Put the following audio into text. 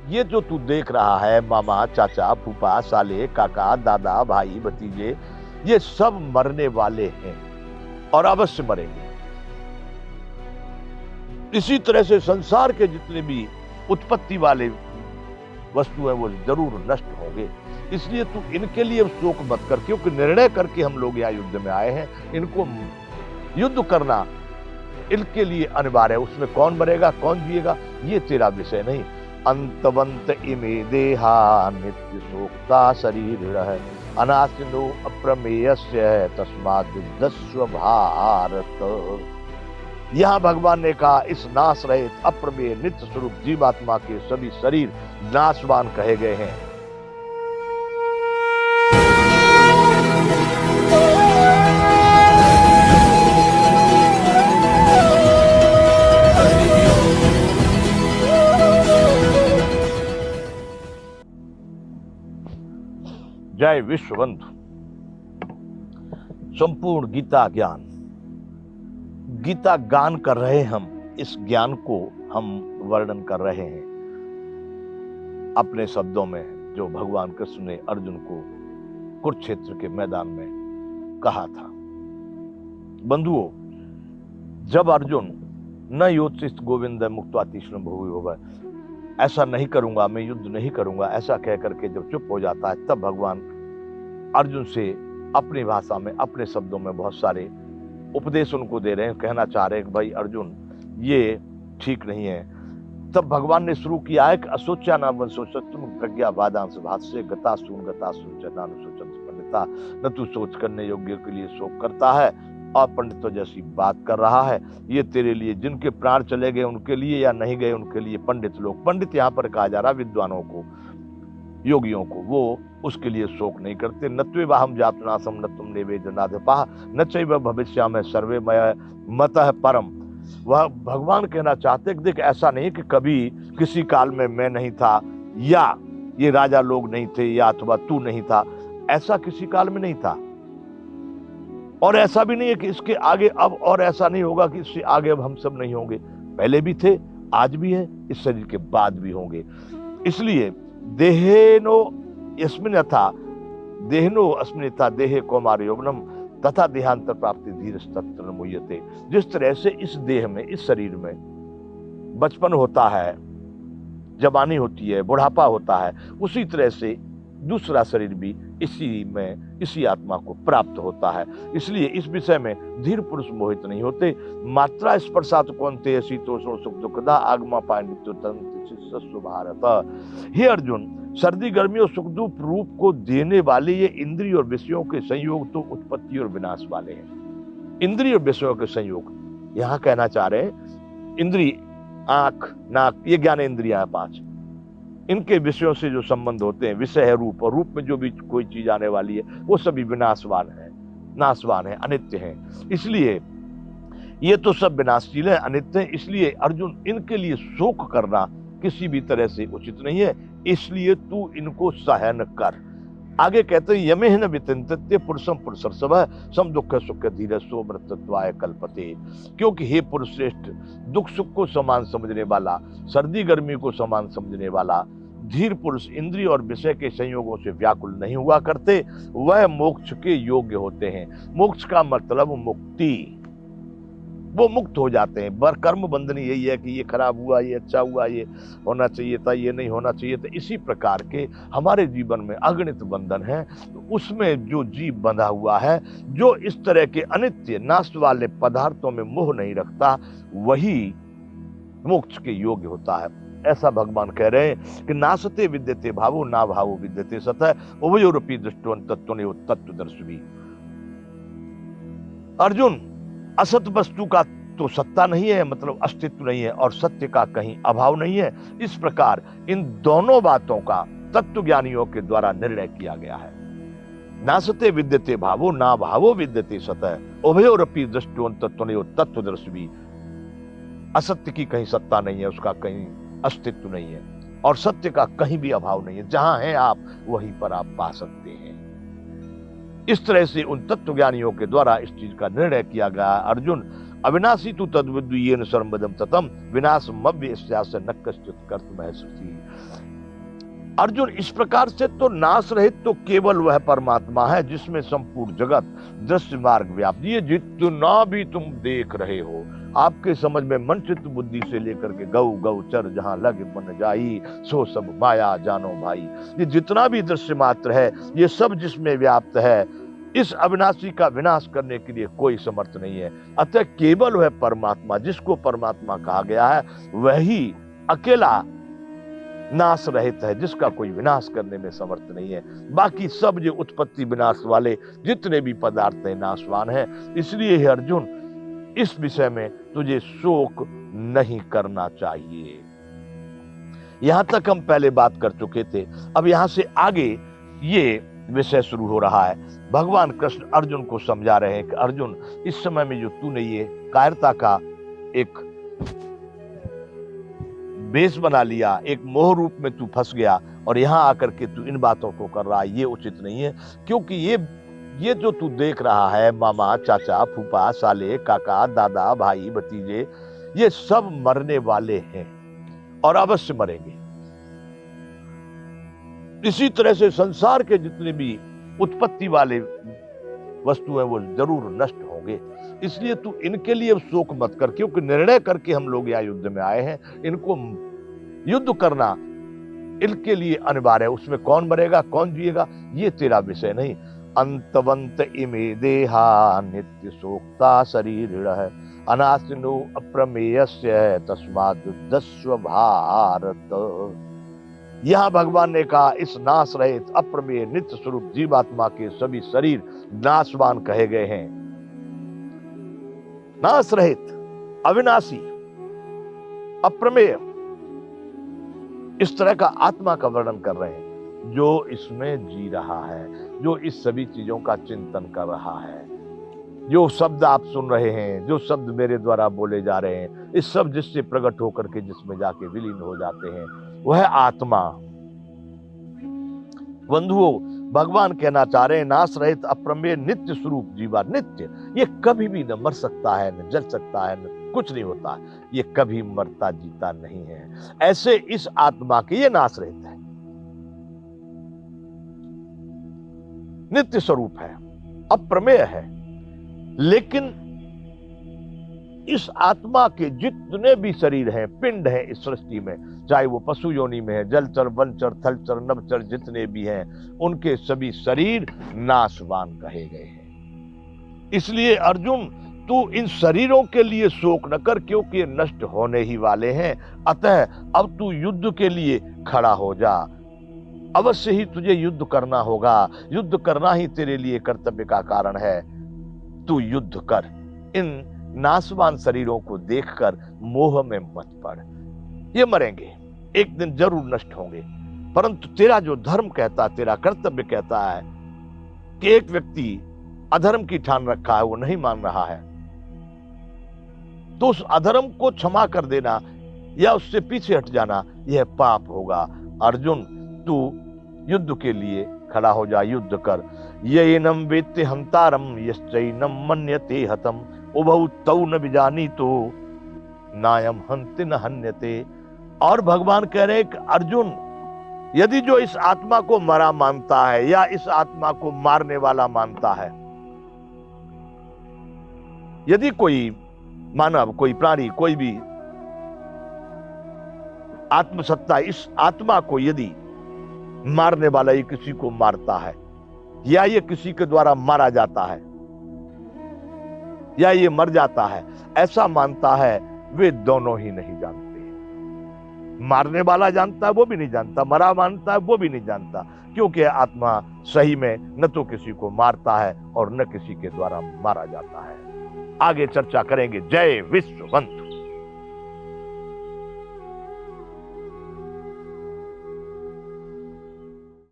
ये जो तू देख रहा है, मामा, चाचा, फूफा, साले, काका, दादा, भाई, भतीजे, ये सब मरने वाले हैं और अवश्य मरेंगे। इसी तरह से संसार के जितने भी उत्पत्ति वाले वस्तु हैं वो जरूर नष्ट होंगे। इसलिए तू इनके लिए शोक मत कर, क्योंकि निर्णय करके हम लोग यहाँ युद्ध में आए हैं। इनको युद्ध करना इनके लिए अनिवार्य है। उसमें कौन मरेगा कौन जिएगा ये तेरा विषय नहीं। अंतवंत इमे देहा नित्य शोक्ता शरीर है, अनाशिनो अप्रमेयस्य तस्मात् युद्धस्व भारत। यहां भगवान ने कहा इस नाश रहित अप्रमेय नित्य स्वरूप जीवात्मा के सभी शरीर नाशवान कहे गए हैं। जय विश्वबंधु। संपूर्ण गीता ज्ञान, गीता गान कर रहे हम, इस ज्ञान को हम वर्णन कर रहे हैं अपने शब्दों में, जो भगवान कृष्ण ने अर्जुन को कुरुक्षेत्र के मैदान में कहा था। बंधुओं, जब अर्जुन न योत्सित गोविंद मुक्त्वा तीक्ष्ण भुवि होवै, ऐसा नहीं करूंगा, मैं युद्ध नहीं करूंगा, ऐसा कह करके जब चुप हो जाता है, तब भगवान अर्जुन से अपनी भाषा में, अपने शब्दों में बहुत सारे उपदेश उनको दे रहे हैं। कहना चाह रहे हैं कि भाई अर्जुन, ये ठीक नहीं है। तब भगवान ने शुरू किया है कि असोच्या नाम सोचत्म प्रज्ञावादांश भाष्य गतासून चनानुसोचन पंडिता, न तू सोच करने योग्य के लिए शोक करता है और पंडितों जैसी बात कर रहा है। ये तेरे लिए, जिनके प्राण चले गए उनके लिए या नहीं गए उनके लिए पंडित लोग, पंडित यहाँ पर कहा जा रहा विद्वानों को, योगियों को, वो उसके लिए शोक नहीं करते। नत्वेवाहम जातुनासम न तुम नेवे जनाधिपाः न चैव भविष्यामि सर्वे मय मतः परम। वह भगवान कहना चाहते कि देख, ऐसा नहीं कि कभी किसी काल में मैं नहीं था, या ये राजा लोग नहीं थे, या अथवा तू नहीं था, ऐसा किसी काल में नहीं था। और ऐसा भी नहीं है कि इसके आगे अब, और ऐसा नहीं होगा कि इससे आगे अब हम सब नहीं होंगे। पहले भी थे, आज भी है, इस शरीर के बाद भी होंगे। इसलिए देहेनो यस्मिन् यथा देहनो अस्मिन् यथा देहे कौमार यौवनम तथा देहांतर प्राप्ति धीरस्तत्र मुह्यते। जिस तरह से इस देह में, इस शरीर में बचपन होता है, जवानी होती है, बुढ़ापा होता है, उसी तरह से दूसरा शरीर भी इसी में, इसी आत्मा को प्राप्त होता है। इसलिए इस विषय में धीर पुरुष मोहित नहीं होते। मात्रा स्पर्शात कौन्तेय शीतोष्ण सुख दुखदा आगमा पांडित्य तंत्र भारत। हे अर्जुन, सर्दी गर्मी और सुख दुख रूप को देने वाले ये इंद्रिय और विषयों के संयोग तो उत्पत्ति और विनाश वाले हैं। इंद्रिय और विषयों के संयोग, यहाँ कहना चाह रहे हैं इंद्रिय, आंख, नाक, ये ज्ञान इंद्रियां हैं 5, इनके विषयों से जो संबंध होते हैं, विषय है रूप, और रूप में जो भी कोई चीज आने वाली है वो सभी विनाशवान है, नाशवान है, अनित्य है। इसलिए ये तो सब विनाशशील है, अनित्य है। इसलिए अर्जुन, इनके लिए शोक करना किसी भी तरह से उचित नहीं है। इसलिए तू इनको सहन कर। आगे कहते हैं यमे न विचिंत्य पुरुषम पुरुषर्षभ सम दुख सुख धीरज सो मृतत्वाय कल्पते। क्योंकि हे पुरुष श्रेष्ठ, दुख सुख को समान समझने वाला, सर्दी गर्मी को समान समझने वाला धीर पुरुष इंद्रिय और विषय के संयोगों से व्याकुल नहीं हुआ करते, वह मोक्ष के योग्य होते हैं। मोक्ष का मतलब मुक्ति, वो मुक्त हो जाते हैं। बर कर्म बंधन यही है कि ये खराब हुआ, ये अच्छा हुआ, ये होना चाहिए था, ये नहीं होना चाहिए था। इसी प्रकार के हमारे जीवन में अगणित बंधन है, उसमें जो जीव बंधा हुआ है, जो इस तरह के अनित्य नाश वाले पदार्थों में मोह नहीं रखता, वही मोक्ष के योग्य होता है। ऐसा भगवान कह रहे हैं कि नासते विद्यते भावो ना भावो विद्यते सतः उभयोरपि दृष्टवन् तत्त्वनियो तत्त्वदर्शी। अर्जुन, असत वस्तु का तो सत्ता नहीं है, मतलब अस्तित्व नहीं है, और सत्य का कहीं अभाव नहीं है। इस प्रकार इन दोनों बातों का तत्व ज्ञानियों के द्वारा निर्णय किया गया है। नासते विद्यते भावो ना भावो विद्यते सतः उभयोरपि दृष्टवन् तत्त्वनियो तत्त्वदर्शी। असत्य की कहीं सत्ता नहीं है, उसका कहीं अस्तित्व नहीं है, और सत्य का कहीं भी अभाव नहीं है। जहां है आप, वहीं पर आप पा सकते हैं। इस तरह से उन तत्व ज्ञानियों के द्वारा इस चीज का निर्णय किया गया। अर्जुन, अविनाशी तु तद्विद्येन सर्वमदं ततम विनाशमव्यस्यास्य न कश्चित् कर्तुमर्हसि। अर्जुन, इस प्रकार से तो नाश रहित तो केवल वह परमात्मा है जिसमें संपूर्ण जगत दृश्य मार्ग व्याप्त। ये जितना भी तुम देख रहे हो, आपके समझ में मन चित्त बुद्धि से लेकर के गौ गौ चर जहां लगे मन जाई, सो सब माया जानो भाई, ये जितना भी दृश्य मात्र है, ये सब जिसमें व्याप्त है, इस अविनाशी का विनाश करने के लिए कोई समर्थ नहीं है। अतः केवल वह परमात्मा, जिसको परमात्मा कहा गया है, वही अकेला नाश रहित है, जिसका कोई विनाश करने में समर्थ नहीं है। बाकी सब जो उत्पत्ति विनाश वाले जितने भी पदार्थ हैं नाशवान है। इसलिए हे अर्जुन, इस विषय में तुझे शोक नहीं करना चाहिए। यहां तक हम पहले बात कर चुके थे। अब यहां से आगे ये विषय शुरू हो रहा है। भगवान कृष्ण अर्जुन को समझा रहे हैं कि अर्जुन, इस समय में जो तूने ये कायरता का एक बेस बना लिया, एक मोह रूप में तू फंस गया और यहां आकर के तू इन बातों को कर रहा है, ये उचित नहीं है। क्योंकि ये जो तू देख रहा है, मामा, चाचा, फूफा, साले, काका, दादा, भाई, भतीजे, ये सब मरने वाले हैं और अवश्य मरेंगे। इसी तरह से संसार के जितने भी उत्पत्ति वाले वस्तु हैं वो जरूर नष्ट होंगे। इसलिए तू इनके लिए शोक मत कर, क्योंकि निर्णय करके हम लोग यहाँ युद्ध में आए हैं। इनको युद्ध करना इनके लिए अनिवार्य है। उसमें कौन मरेगा कौन जिएगा ये तेरा विषय नहीं। अंतवंत इमे देहा नित्य शोक्ता शरीर है, अनाशिनो अप्रमेयस्य तस्मात् युद्धस्व भारत। यहां भगवान ने कहा, इस नाश रहित अप्रमेय नित्य स्वरूप जीवात्मा के सभी शरीर नाशवान कहे गए हैं। नाश रहित, अविनाशी, अप्रमेय, इस तरह का आत्मा का वर्णन कर रहे हैं, जो इसमें जी रहा है, जो इस सभी चीजों का चिंतन कर रहा है। जो शब्द आप सुन रहे हैं, जो शब्द मेरे द्वारा बोले जा रहे हैं, इस सब जिससे प्रकट होकर के जिसमें जाके विलीन हो जाते हैं, वह आत्मा। बंधुओं, भगवान कहना चाह रहे हैं, नाश रहित अप्रमेय नित्य स्वरूप जीवा, नित्य, ये कभी भी न मर सकता है, न जल सकता है, न कुछ नहीं होता, ये कभी मरता जीता नहीं है। ऐसे इस आत्मा के ये नाश रहित है, नित्य स्वरूप है, अप्रमेय है। लेकिन इस आत्मा के जितने भी शरीर हैं, पिंड हैं इस सृष्टि में, चाहे वो पशु योनि में है, जलचर, वनचर, थलचर, नभचर जितने भी हैं, उनके सभी शरीर नाशवान कहे गए हैं। इसलिए अर्जुन, तू इन शरीरों के लिए शोक न कर, क्योंकि ये नष्ट होने ही वाले हैं। अतः अब तू युद्ध के लिए खड़ा हो जा। अवश्य ही तुझे युद्ध करना होगा, युद्ध करना ही तेरे लिए कर्तव्य का कारण है। तू युद्ध कर, इन नाशवान शरीरों को देखकर मोह में मत पड़। ये मरेंगे, एक दिन जरूर नष्ट होंगे, परंतु तेरा जो धर्म कहता, तेरा कर्तव्य कहता है कि एक व्यक्ति अधर्म की ठान रखा है, वो नहीं मान रहा है, तो उस अधर्म को क्षमा कर देना या उससे पीछे हट जाना, यह पाप होगा। अर्जुन, तू युद्ध के लिए खड़ा हो जा, युद्ध कर। येनम वेत्ते हंतारम यश्चैनम मन्यते हतम उभौ तौ न विजानीतो नायम हंति न हन्यते। और भगवान कह रहे कि अर्जुन, यदि जो इस आत्मा को मरा मानता है या इस आत्मा को मारने वाला मानता है, यदि कोई मानव, कोई प्राणी, कोई भी आत्मसत्ता इस आत्मा को यदि मारने वाला ये किसी को मारता है, या ये किसी के द्वारा मारा जाता है, या ये मर जाता है, ऐसा मानता है, वे दोनों ही नहीं जानते। मारने वाला जानता है वो भी नहीं जानता, मरा मानता है वो भी नहीं जानता, क्योंकि आत्मा सही में न तो किसी को मारता है और न किसी के द्वारा मारा जाता है। आगे चर्चा करेंगे। जय विश्व बंधु।